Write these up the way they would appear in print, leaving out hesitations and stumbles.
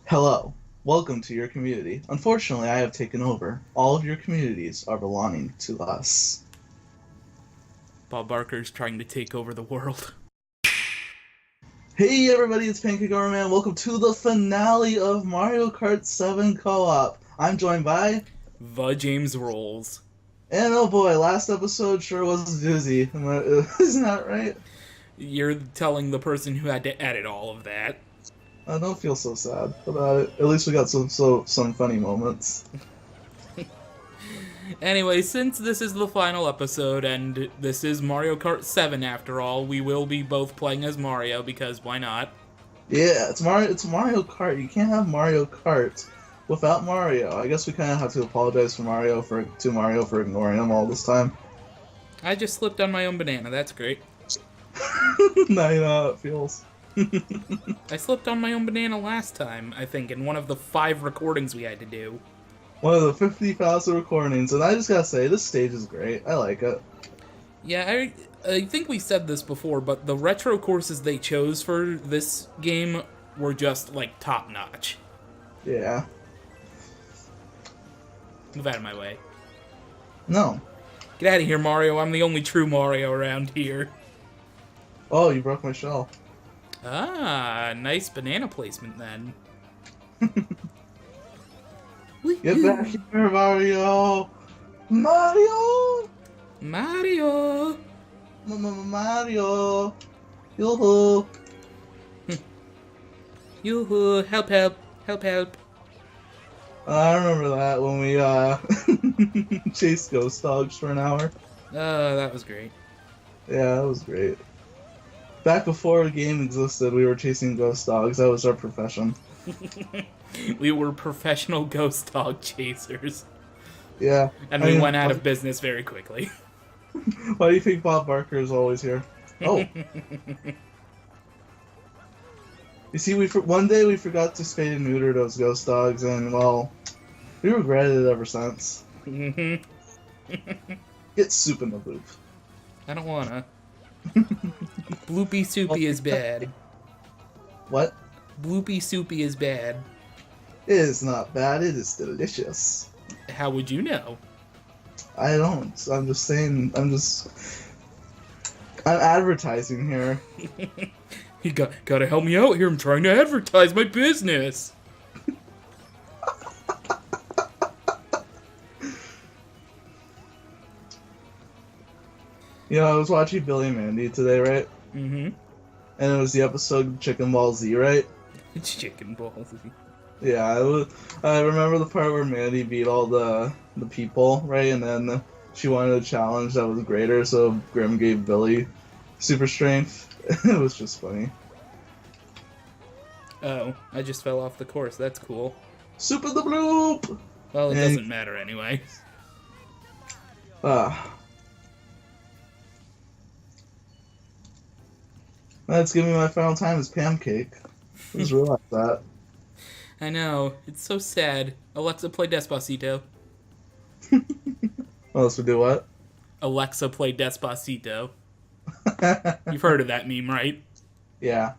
Hello, welcome to your community. Unfortunately, I have taken over. All of your communities are belonging to us. Bob Barker's trying to take over the world. Hey everybody, it's Pancake Man. Welcome to the finale of Mario Kart 7 Co-op. I'm joined by... TheJamesRolls. And oh boy, last episode sure was a doozy. Isn't that right? You're telling the person who had to edit all of that. I don't feel so sad about it. At least we got some funny moments. Anyway, since this is the final episode, and this is Mario Kart 7 after all, we will be both playing as Mario, because why not? Yeah, it's Mario Kart. You can't have Mario Kart without Mario. I guess we kind of have to apologize to Mario for ignoring him all this time. I just slipped on my own banana, that's great. Now you know how it feels. I slipped on my own banana last time, I think, in one of the 5 recordings we had to do. One of the 50,000 recordings, and I just gotta say, this stage is great. I like it. Yeah, I think we said this before, but the retro courses they chose for this game were just, like, top-notch. Yeah. Move out of my way. No. Get out of here, Mario. I'm the only true Mario around here. Oh, you broke my shell. Ah, nice banana placement then. Get back here, Mario! Mario! Mario! Mario! Yoo-hoo! Yoo-hoo, help, help, help, help. I remember that when we, chased ghost dogs for an hour. That was great. Yeah, that was great. Back before the game existed, we were chasing ghost dogs. That was our profession. We were professional ghost dog chasers. Yeah. And we went out of business very quickly. Why do you think Bob Barker is always here? Oh. You see, one day we forgot to spay and neuter those ghost dogs, and, well, we regretted it ever since. Get soup in the loop. I don't wanna. Bloopy soupy is bad. What? Bloopy soupy is bad. It is not bad, it is delicious. How would you know? I don't. I'm just saying, I'm advertising here. You gotta help me out here. I'm trying to advertise my business. You know, I was watching Billy and Mandy today, right? Mm-hmm. And it was the episode Chicken Ball Z, right? It's Chicken Balls. Yeah, I remember the part where Mandy beat all the people, right? And then she wanted a challenge that was greater, so Grim gave Billy super strength. It was just funny. Oh, I just fell off the course. That's cool. Super the bloop! Well, it doesn't matter anyway. That's giving me my final time as Pancake. I just realized that. I know. It's so sad. Alexa, play Despacito. What else would do what? Alexa, play Despacito. You've heard of that meme, right? Yeah.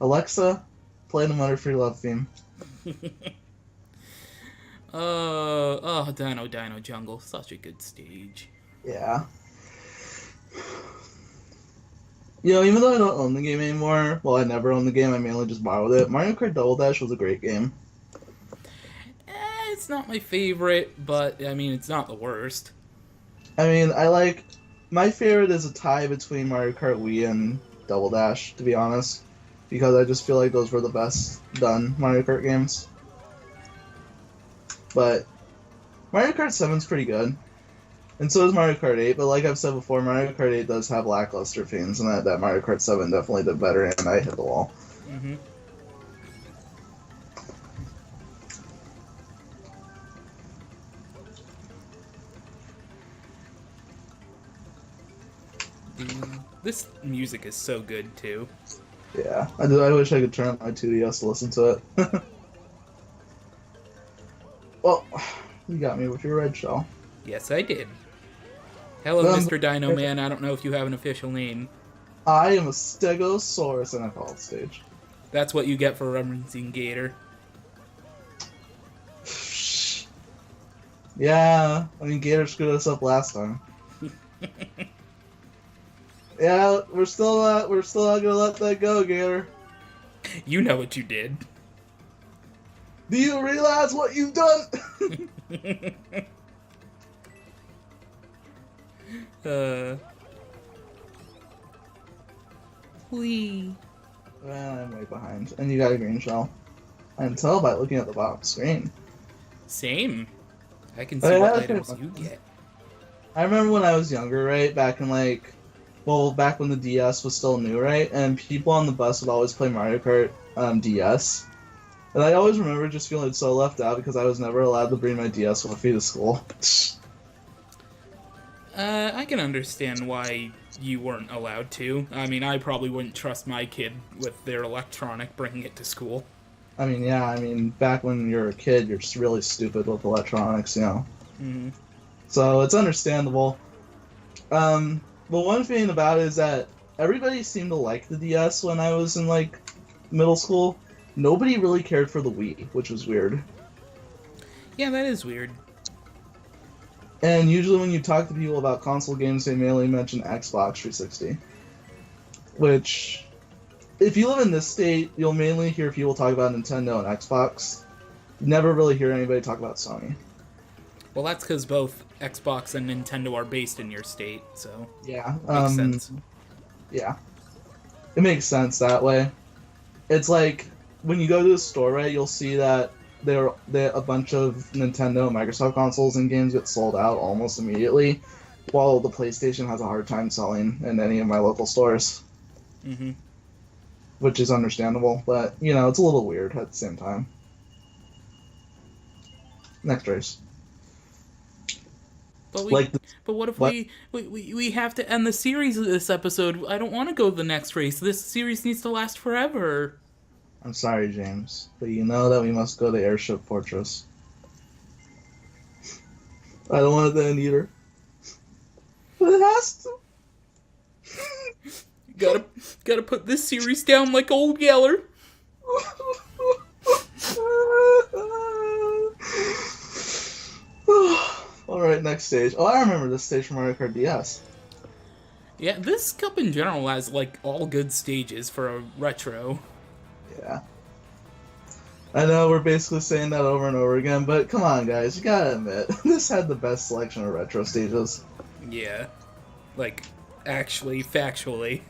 Alexa, play the Mother Free Love theme. Dino Jungle. Such a good stage. Yeah. You know, even though I don't own the game anymore, well, I never owned the game, I mainly just borrowed it, Mario Kart Double Dash was a great game. It's not my favorite, but, I mean, it's not the worst. I mean, my favorite is a tie between Mario Kart Wii and Double Dash, to be honest, because I just feel like those were the best done Mario Kart games. But Mario Kart 7's pretty good. And so does Mario Kart 8, but like I've said before, Mario Kart 8 does have lackluster themes, and that Mario Kart 7 definitely did better, and I hit the wall. Mm-hmm. This music is so good, too. Yeah, I wish I could turn up my 2DS to listen to it. Well, you got me with your red shell. Yes, I did. Hello, Mr. Dino Man. I don't know if you have an official name. I am a Stegosaurus in a call stage. That's what you get for referencing Gator. Yeah, I mean, Gator screwed us up last time. Yeah, we're still not gonna let that go, Gator. You know what you did. Do you realize what you've done? Whee. Well, I'm way behind, and you got a green shell. I can tell by looking at the bottom screen. Same. I can Oh, see yeah, what that's items pretty you fun. get. I remember when I was younger, right? Back in back when the DS was still new, right? And people on the bus would always play Mario Kart DS. And I always remember just feeling so left out because I was never allowed to bring my DS with me to school. I can understand why you weren't allowed to. I mean, I probably wouldn't trust my kid with their electronic bringing it to school. I mean, yeah, I mean, back when you're a kid, you're just really stupid with electronics, you know? Mm-hmm. So it's understandable. The one thing about it is that everybody seemed to like the DS when I was in, middle school. Nobody really cared for the Wii, which was weird. Yeah, that is weird. And usually when you talk to people about console games, they mainly mention Xbox 360. Which, if you live in this state, you'll mainly hear people talk about Nintendo and Xbox. You never really hear anybody talk about Sony. Well, that's because both Xbox and Nintendo are based in your state, so Yeah. makes sense. Yeah. It makes sense that way. It's like, when you go to a store, right, you'll see that a bunch of Nintendo and Microsoft consoles and games get sold out almost immediately, while the PlayStation has a hard time selling in any of my local stores. Mm-hmm. Which is understandable, but, it's a little weird at the same time. Next race. But what if what? we have to end the series of this episode? I don't want to go to the next race. This series needs to last forever. I'm sorry, James, but you know that we must go to Airship Fortress. I don't want it to end either. But it has to. Gotta put this series down like old Yeller. Alright, next stage. Oh, I remember this stage from Mario Kart DS. Yeah, this cup in general has, all good stages for a retro. Yeah. I know we're basically saying that over and over again, but come on, guys, you gotta admit, this had the best selection of retro stages. Yeah. Actually, factually.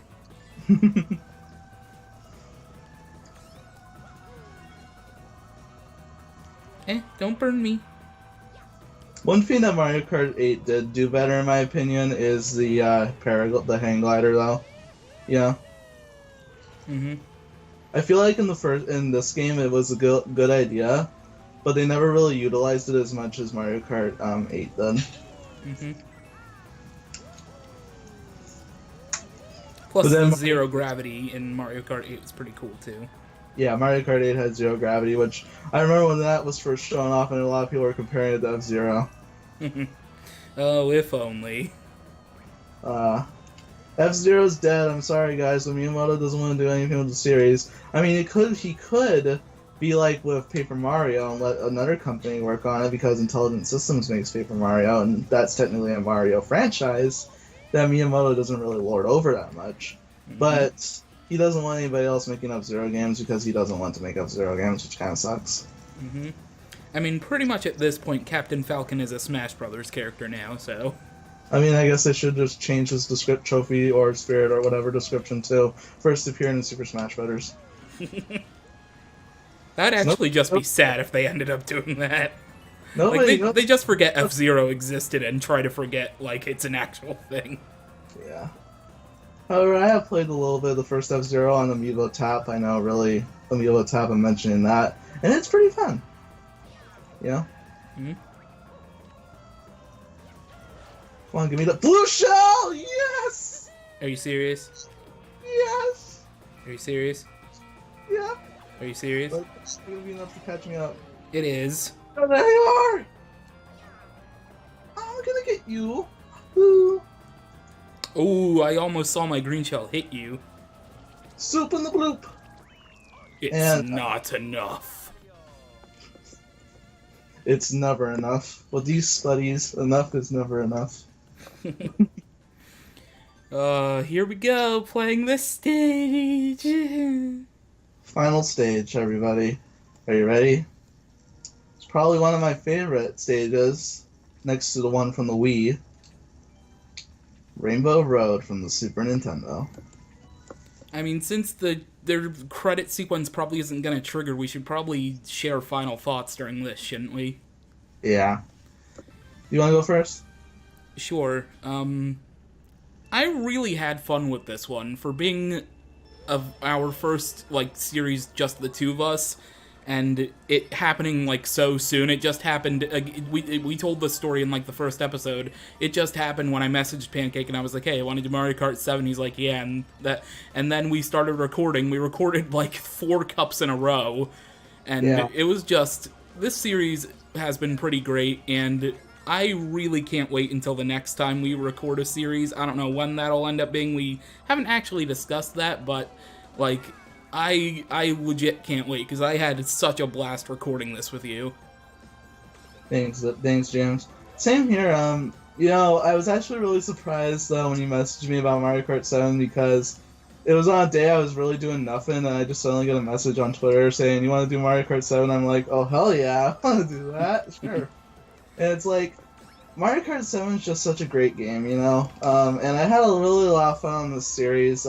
Don't burn me. One thing that Mario Kart 8 did do better, in my opinion, is the the hang glider, though. Yeah. Mm-hmm. I feel like in this game it was a good idea, but they never really utilized it as much as Mario Kart 8 did. Mm-hmm. Plus, the zero gravity in Mario Kart 8 was pretty cool too. Yeah, Mario Kart 8 had zero gravity, which I remember when that was first shown off, and a lot of people were comparing it to F-Zero. Oh, if only. F-Zero's dead. I'm sorry, guys. But Miyamoto doesn't want to do anything with the series. I mean, he could be like with Paper Mario and let another company work on it because Intelligent Systems makes Paper Mario, and that's technically a Mario franchise that Miyamoto doesn't really lord over that much. Mm-hmm. But he doesn't want anybody else making F-Zero games because he doesn't want to make F-Zero games, which kind of sucks. Mm-hmm. I mean, pretty much at this point, Captain Falcon is a Smash Brothers character now, so... I mean, I guess they should just change his trophy or spirit or whatever description to first appearing in Super Smash Brothers. That'd actually just be sad if they ended up doing that. Nobody, they just forget F-Zero existed and try to forget, it's an actual thing. Yeah. However, I have played a little bit of the first F-Zero on Amiibo Tap. I know, really, Amiibo Tap, I'm mentioning that. And it's pretty fun. You know? Mm-hmm. Come on, give me the blue shell! Yes! Are you serious? Yes! Are you serious? Yeah. Are you serious? But it's gonna be enough to catch me up. It is. Oh, there you are! I'm gonna get you. Ooh. Ooh, I almost saw my green shell hit you. Soup in the bloop. It's not enough. It's never enough. With these buddies, enough is never enough. Here we go, playing the stage. Final stage, everybody. Are you ready? It's probably one of my favorite stages, next to the one from the Wii. Rainbow Road from the Super Nintendo. I mean, since their credit sequence probably isn't going to trigger, we should probably share final thoughts during this, shouldn't we? Yeah. You want to go first? Sure. I really had fun with this one. For being of our first, like, series, just the two of us, and it happening, like, so soon. It just happened, we told the story in, like, the first episode. It just happened when I messaged Pancake and I was like, hey, I want to do Mario Kart 7. He's like, yeah, and then we started recording. We recorded, like, 4 cups in a row, and Yeah. it was just, this series has been pretty great, and I really can't wait until the next time we record a series. I don't know when that'll end up being. We haven't actually discussed that, but, like, I legit can't wait, because I had such a blast recording this with you. Thanks, James. Same here. I was actually really surprised when you messaged me about Mario Kart 7 because it was on a day I was really doing nothing, and I just suddenly get a message on Twitter saying, you want to do Mario Kart 7? I'm like, oh, hell yeah, I want to do that, sure. And it's like, Mario Kart 7 is just such a great game, and I had a really lot of fun on this series.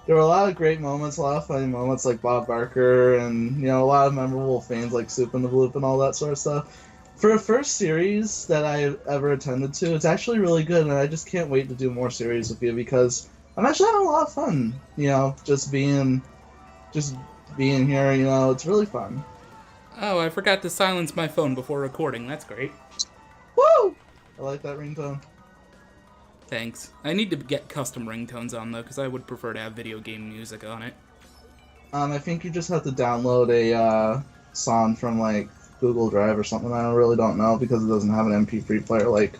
There were a lot of great moments, a lot of funny moments like Bob Barker, and a lot of memorable fans like Soup and the Bloop and all that sort of stuff. For a first series that I ever attended to, it's actually really good, and I just can't wait to do more series with you because I'm actually having a lot of fun. Just being here. It's really fun. Oh, I forgot to silence my phone before recording. That's great. Woo! I like that ringtone. Thanks. I need to get custom ringtones on, though, because I would prefer to have video game music on it. I think you just have to download a song from, like, Google Drive or something. I really don't know, because it doesn't have an MP3 player like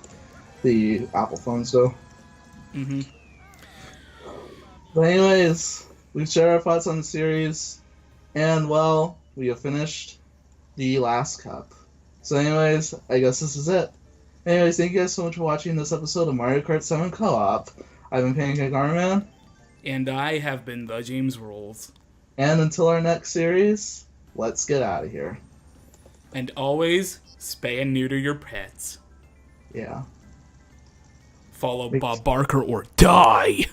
the Apple phones do. Mm-hmm. But anyways, we've shared our thoughts on the series, and, well, we have finished the last cup. So anyways, I guess this is it. Anyways, thank you guys so much for watching this episode of Mario Kart 7 Co-op. I've been Pancake Armman. And I have been TheJamesRolls. And until our next series, let's get out of here. And always, spay and neuter your pets. Yeah. Follow Bob Barker or die!